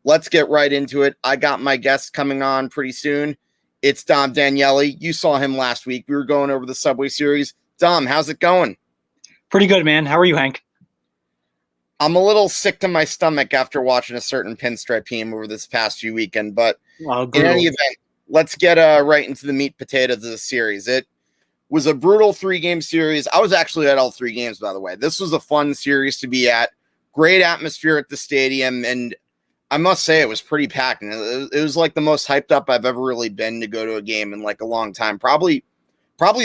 let's get right into it. I got my guest coming on pretty soon. It's Dom Daniele. You saw him last week. We were going over the Subway Series. Dom, how's it going? Pretty good, man. How are you, Hank? I'm a little sick to my stomach after watching a certain pinstripe team over this past few weekend, but in any event, let's get right into the meat potatoes of the series. It was a brutal 3-game series. I was actually at all 3 games, by the way. This was a fun series to be at. Great atmosphere at the stadium, and I must say it was pretty packed. And it was like the most hyped up I've ever really been to go to a game in like a long time. Probably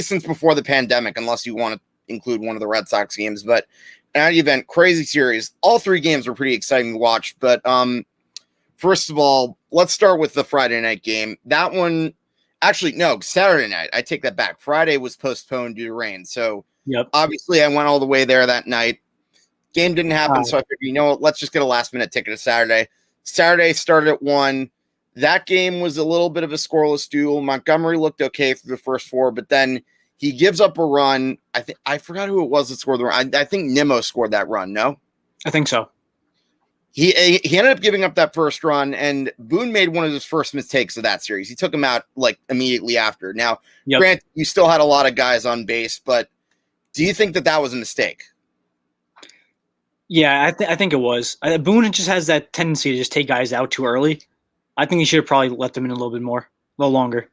since before the pandemic, unless you want to include one of the Red Sox games. But in any event, crazy series. All 3 games were pretty exciting to watch. But first of all, let's start with the Friday night game. That one, actually, no, Saturday night. I take that back. Friday was postponed due to rain. So obviously I went all the way there that night. Game didn't happen, so I figured, you know what, let's just get a last-minute ticket to Saturday. Saturday started at 1. That game was a little bit of a scoreless duel. Montgomery looked okay through the first 4, but then he gives up a run. I forgot who it was that scored the run. I think Nimmo scored that run, no? I think so. He ended up giving up that first run, and Boone made one of his first mistakes of that series. He took him out like immediately after. Now, granted, you still had a lot of guys on base, but do you think that was a mistake? Yeah, I think it was. Boone just has that tendency to just take guys out too early. I think he should have probably let them in a little bit more, a little longer.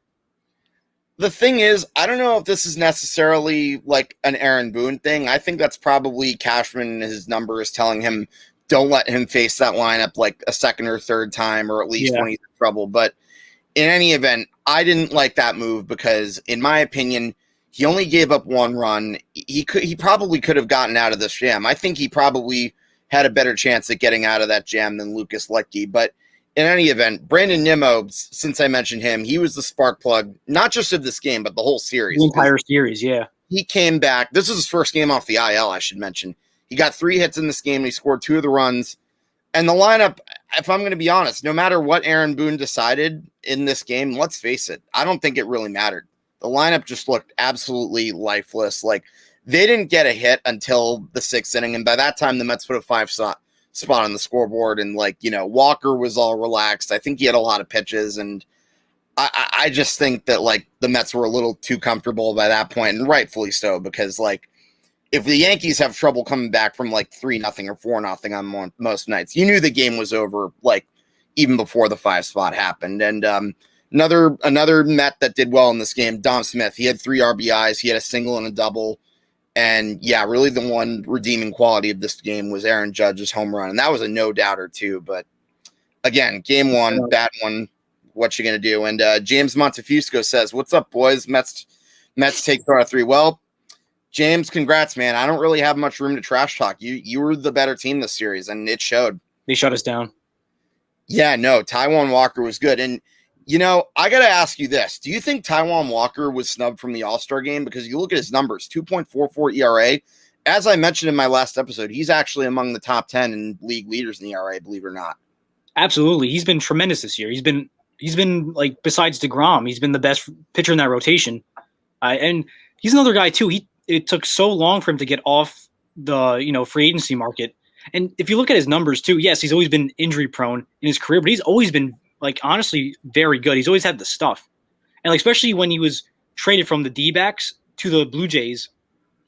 The thing is, I don't know if this is necessarily like an Aaron Boone thing. I think that's probably Cashman and his numbers telling him, don't let him face that lineup like a second or third time, or at least when he's in trouble. But in any event, I didn't like that move because, in my opinion, he only gave up 1 run. He probably could have gotten out of this jam. I think he probably had a better chance at getting out of that jam than Lucas Luetge. But in any event, Brandon Nimmo, since I mentioned him, he was the spark plug, not just of this game, but the whole series. The entire series, yeah. He came back. This is his first game off the IL, I should mention. He got 3 hits in this game, and he scored 2 of the runs. And the lineup, if I'm going to be honest, no matter what Aaron Boone decided in this game, let's face it, I don't think it really mattered. The lineup just looked absolutely lifeless. Like, they didn't get a hit until the 6th inning, and by that time, the Mets put a 5 spot on the scoreboard, and, like, you know, Walker was all relaxed. I think he had a lot of pitches, and I just think that, like, the Mets were a little too comfortable by that point, and rightfully so, because, like, if the Yankees have trouble coming back from, like, 3-0 or 4-0 on most nights, you knew the game was over, like, even before the 5 spot happened. And Another Met that did well in this game, Dom Smith. He had 3 RBIs. He had a single and a double. And, yeah, really the one redeeming quality of this game was Aaron Judge's home run. And that was a no-doubter, too. But, again, game 1, bad one. What you going to do? And James Montefusco says, what's up, boys? Mets take 3. Well, James, congrats, man. I don't really have much room to trash talk. You were the better team this series, and it showed. They shut us down. Yeah, no, Taijuan Walker was good. And, you know, I got to ask you this. Do you think Taijuan Walker was snubbed from the All-Star game? Because you look at his numbers, 2.44 ERA. As I mentioned in my last episode, he's actually among the top 10 in league leaders in ERA, believe it or not. Absolutely. He's been tremendous this year. He's been like, besides DeGrom, he's been the best pitcher in that rotation. And he's another guy, too. It took so long for him to get off the, free agency market. And if you look at his numbers, too, yes, he's always been injury-prone in his career, but he's always been, like, honestly, very good. He's always had the stuff. And, like, especially when he was traded from the D-backs to the Blue Jays,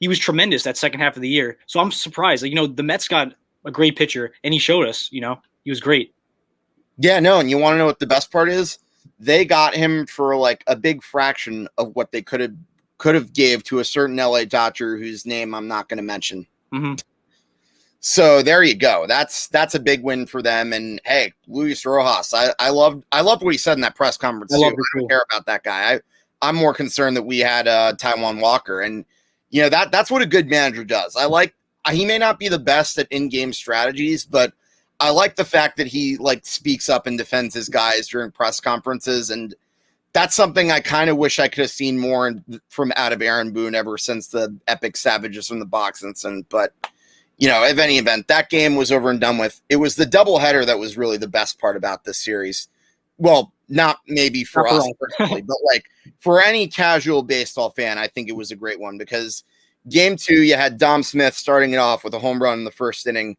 he was tremendous that second half of the year. So I'm surprised. Like, the Mets got a great pitcher, and he showed us, he was great. Yeah, no, and you want to know what the best part is? They got him for, like, a big fraction of what they could have gave to a certain LA Dodger whose name I'm not going to mention. Mm-hmm. So there you go. That's a big win for them. And hey, Luis Rojas, I loved what he said in that press conference too. I don't care about that guy. I'm more concerned that we had Taijuan Walker, and that's what a good manager does. He may not be the best at in-game strategies, but I like the fact that he speaks up and defends his guys during press conferences, and that's something I kind of wish I could have seen more from out of Aaron Boone ever since the epic Savages from the Box incident. But if any event, that game was over and done with. It was the doubleheader that was really the best part about this series. Well, not maybe for us personally, but for any casual baseball fan, I think it was a great one because game 2, you had Dom Smith starting it off with a home run in the first inning.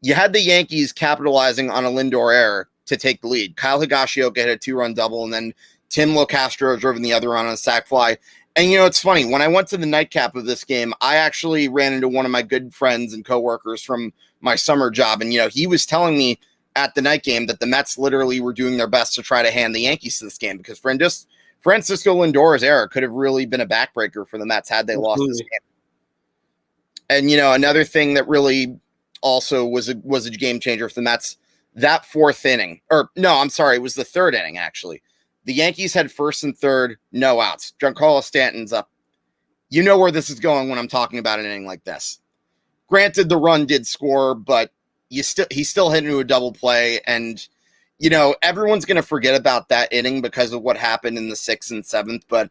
You had the Yankees capitalizing on a Lindor error. to take the lead. Kyle Higashioka hit a 2-run double, and then Tim Locastro drove in the other run on a sac fly. And, it's funny. When I went to the nightcap of this game, I actually ran into one of my good friends and coworkers from my summer job. And, he was telling me at the night game that the Mets literally were doing their best to try to hand the Yankees to this game because Francisco Lindor's error could have really been a backbreaker for the Mets had they lost this game. And, another thing that really also was a game changer for the Mets, that fourth inning. Or, no, I'm sorry, it was the third inning, actually. The Yankees had first and third, no outs. Giancarlo Stanton's up. You know where this is going when I'm talking about an inning like this. Granted, the run did score, but he still hit into a double play. And, everyone's going to forget about that inning because of what happened in the 6th and 7th. But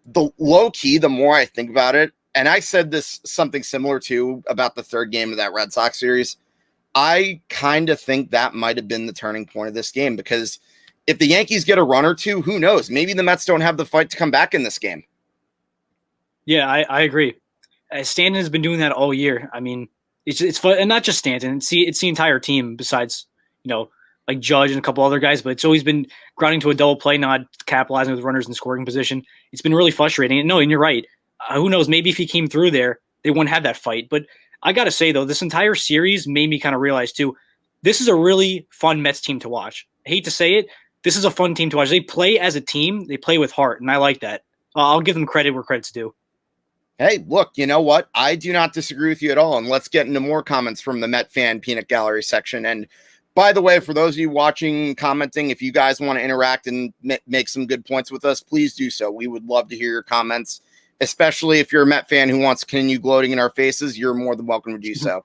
the low key, the more I think about it, and I said this something similar to about the third game of that Red Sox series, I kind of think that might have been the turning point of this game because if the Yankees get a run or two, who knows? Maybe the Mets don't have the fight to come back in this game. Yeah, I agree. Stanton has been doing that all year. I mean, it's fun, and not just Stanton. It's the entire team besides, like Judge and a couple other guys, but it's always been grounding to a double play, not capitalizing with runners in scoring position. It's been really frustrating. No, and you're right. Who knows? Maybe if he came through there, they wouldn't have that fight. But I got to say, though, this entire series made me kind of realize, too, this is a really fun Mets team to watch. I hate to say it. This is a fun team to watch. They play as a team. They play with heart, and I like that. I'll give them credit where credit's due. Hey, look, you know what? I do not disagree with you at all. And let's get into more comments from the Met Fan Peanut Gallery section. And by the way, for those of you watching, commenting, if you guys want to interact and make some good points with us, please do so. We would love to hear your comments, especially if you're a Met fan who wants to continue gloating in our faces. You're more than welcome to do so.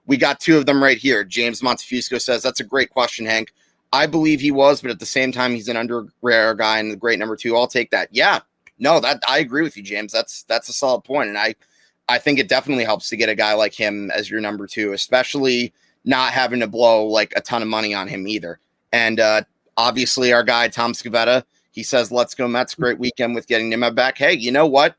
We got two of them right here. James Montefusco says, that's a great question, Hank. I believe he was, but at the same time, he's an under-rare guy and the great number 2. I'll take that. Yeah, no, that I agree with you, James. That's a solid point. And I think it definitely helps to get a guy like him as your number 2, especially not having to blow like a ton of money on him either. And obviously our guy, Tom Scavetta, he says, let's go Mets. Great weekend with getting Nimmo back. Hey, you know what?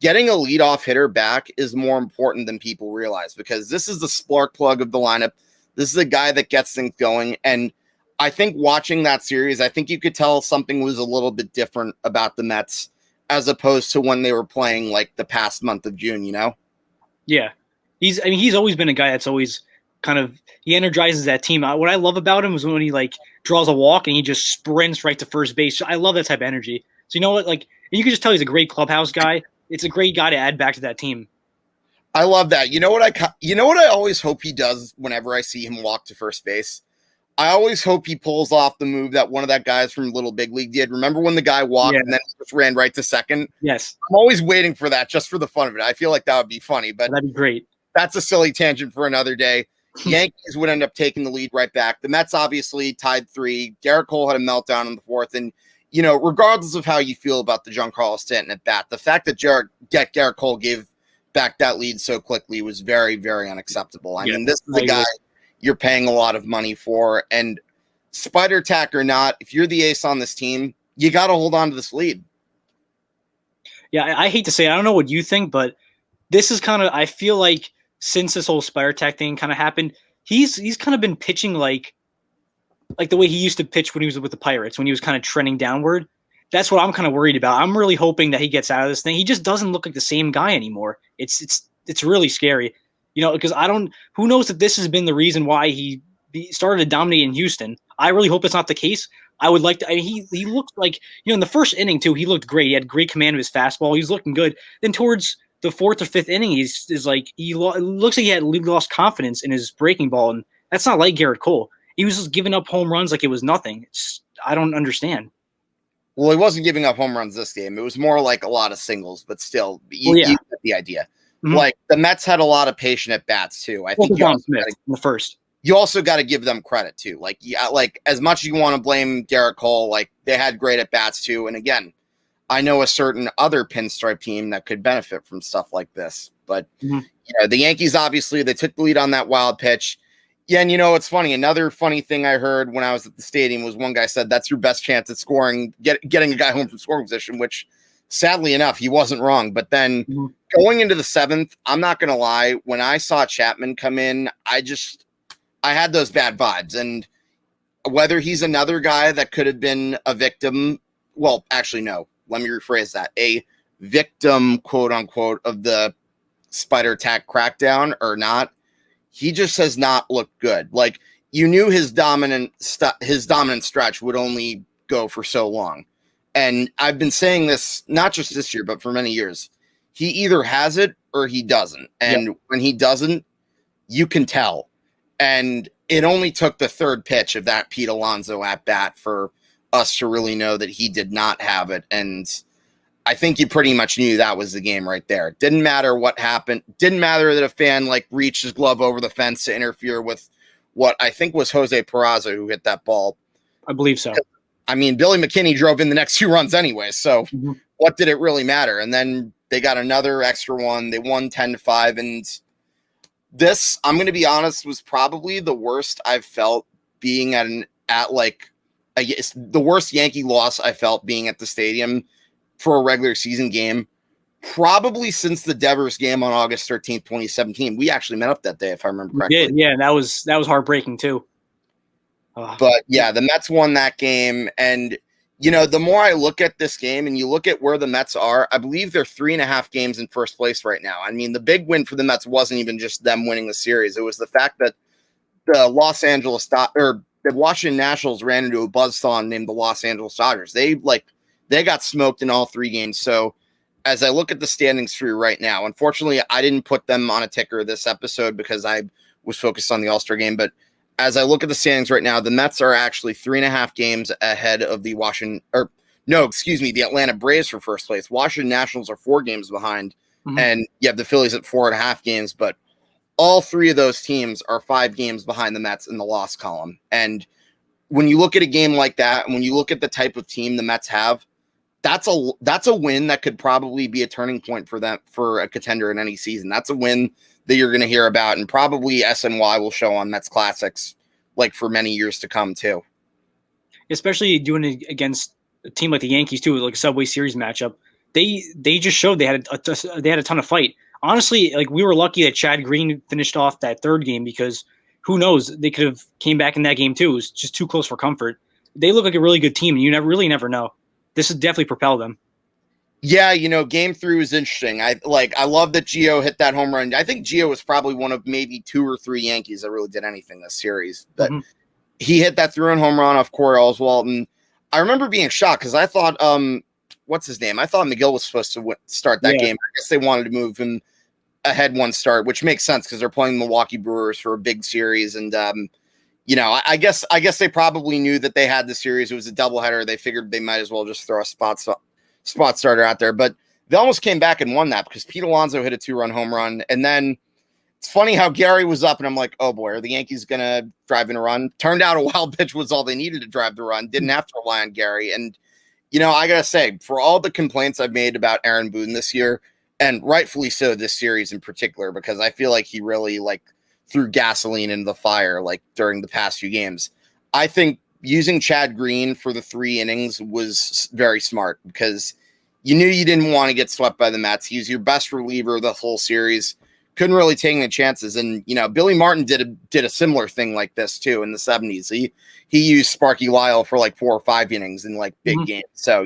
Getting a leadoff hitter back is more important than people realize because this is the spark plug of the lineup. This is a guy that gets things going. And I think watching that series, I think you could tell something was a little bit different about the Mets as opposed to when they were playing like the past month of June, Yeah. He's always been a guy that's always he energizes that team. What I love about him is when he like draws a walk and he just sprints right to first base. I love that type of energy. So you know what? Like you can just tell he's a great clubhouse guy. It's a great guy to add back to that team. I love that. You know what I always hope he does whenever I see him walk to first base? I always hope he pulls off the move that one of that guys from Little Big League did. Remember when the guy walked and then just ran right to second? Yes. I'm always waiting for that just for the fun of it. I feel like that would be funny, but that'd be great. That's a silly tangent for another day. Yankees would end up taking the lead right back. The Mets obviously tied 3. Garrett Cole had a meltdown in the 4th. And, regardless of how you feel about the Giancarlo Stanton at bat, the fact that Garrett Cole gave back that lead so quickly was very, very unacceptable. I mean, this is a guy you're paying a lot of money for. And spider tack or not, if you're the ace on this team, you got to hold on to this lead. Yeah, I hate to say it. I don't know what you think, but this is I feel like since this whole spider tack thing kind of happened, he's kind of been pitching like the way he used to pitch when he was with the Pirates, when he was kind of trending downward. That's what I'm kind of worried about. I'm really hoping that he gets out of this thing. He just doesn't look like the same guy anymore. It's really scary, because who knows if this has been the reason why he started to dominate in Houston. I really hope it's not the case. I would like to. He looked like, in the first inning too, he looked great. He had great command of his fastball. He was looking good. Then towards the 4th or 5th inning, it looks like he had lost confidence in his breaking ball, and that's not like Garrett Cole. He was just giving up home runs like it was nothing. I don't understand. Well, he wasn't giving up home runs this game. It was more like a lot of singles, but still, you get the idea. Mm-hmm. Like the Mets had a lot of patient at bats too. I think in the first. You also got to give them credit too. Like as much as you want to blame Garrett Cole, like they had great at bats too. And again, I know a certain other pinstripe team that could benefit from stuff like this. But the Yankees, obviously, they took the lead on that wild pitch. Yeah, and it's funny. Another funny thing I heard when I was at the stadium was one guy said that's your best chance at scoring, getting a guy home from scoring position, which sadly enough, he wasn't wrong. But then going into the 7th, I'm not going to lie, when I saw Chapman come in, I had those bad vibes. And whether he's another guy that could have been a victim. Well, actually, no. Let me rephrase that. A victim, quote unquote, of the spider attack crackdown or not. He just has not looked good. Like, you knew his dominant stretch would only go for so long. And I've been saying this not just this year, but for many years. He either has it or he doesn't. And when he doesn't, you can tell. And it only took the third pitch of that Pete Alonso at bat for us to really know that he did not have it. And I think you pretty much knew that was the game right there. Didn't matter what happened. Didn't matter that a fan like reached his glove over the fence to interfere with what I think was Jose Peraza who hit that ball. I believe so. I mean, Billy McKinney drove in the next 2 runs anyway, so what did it really matter? And then they got another extra one. They won 10-5, and this, I'm going to be honest, was probably the worst I've felt being the worst Yankee loss I felt being at the stadium for a regular season game, probably since the Devers game on August 13th, 2017. We actually met up that day, if I remember correctly. We did, yeah, and that was heartbreaking too. But yeah, the Mets won that game. And, the more I look at this game and you look at where the Mets are, I believe they're 3.5 games in first place right now. I mean, the big win for the Mets wasn't even just them winning the series. It was the fact that the the Washington Nationals ran into a buzzsaw named the Los Angeles Dodgers. They got smoked in all 3 games. So as I look at the standings for you right now, unfortunately, I didn't put them on a ticker this episode because I was focused on the All-Star game. But as I look at the standings right now, the Mets are actually 3.5 games ahead of the the Atlanta Braves for first place. Washington Nationals are 4 games behind, and you have the Phillies at 4.5 games. But all 3 of those teams are 5 games behind the Mets in the loss column. And when you look at a game like that, and when you look at the type of team the Mets have, that's a win that could probably be a turning point for them, for a contender in any season. That's a win that you're going to hear about, and probably SNY will show on Mets Classics like for many years to come too. Especially doing it against a team like the Yankees too, like a Subway Series matchup. They just showed they had a ton of fight. Honestly, like, we were lucky that Chad Green finished off that third game, because who knows, they could have came back in that game too. It was just too close for comfort. They look like a really good team, and you really never know. This has definitely propelled them. Yeah, game 3 was interesting. I love that Gio hit that home run. I think Gio was probably one of maybe 2 or 3 Yankees that really did anything this series. But he hit that 3-run home run off Corey Oswalt, and I remember being shocked because I thought, what's his name? I thought McGill was supposed to start that game. I guess they wanted to move him ahead one start, which makes sense because they're playing the Milwaukee Brewers for a big series, and I guess they probably knew that they had the series. It was a doubleheader. They figured they might as well just throw a spot starter out there, but they almost came back and won that because Pete Alonso hit a 2-run home run. And then it's funny how Gary was up, and I'm like, oh boy, are the Yankees going to drive in a run? Turned out a wild pitch was all they needed to drive the run. Didn't have to rely on Gary. And, I got to say, for all the complaints I've made about Aaron Boone this year, and rightfully so this series in particular, because I feel like he really threw gasoline into the fire during the past few games. I think using Chad Green for the 3 innings was very smart because you knew you didn't want to get swept by the Mets. He was your best reliever the whole series. Couldn't really take any chances. And, Billy Martin did a similar thing like this too in the 70s. He used Sparky Lyle for 4 or 5 innings in big games. So,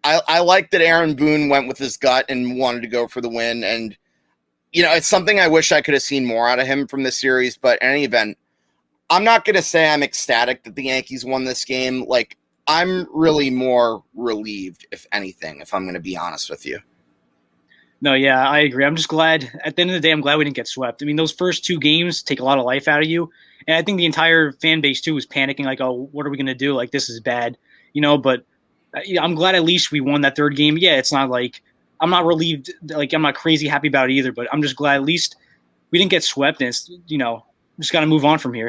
I like that Aaron Boone went with his gut and wanted to go for the win. And, it's something I wish I could have seen more out of him from this series. But in any event, I'm not going to say I'm ecstatic that the Yankees won this game. I'm really more relieved, if anything, if I'm going to be honest with you. No, yeah, I agree. I'm just glad, at the end of the day, I'm glad we didn't get swept. I mean, those first 2 games take a lot of life out of you. And I think the entire fan base, too, was panicking, oh, what are we going to do? This is bad, but I'm glad at least we won that third game. Yeah, it's not I'm not relieved, I'm not crazy happy about it either, but I'm just glad at least we didn't get swept, and it's, just got to move on from here.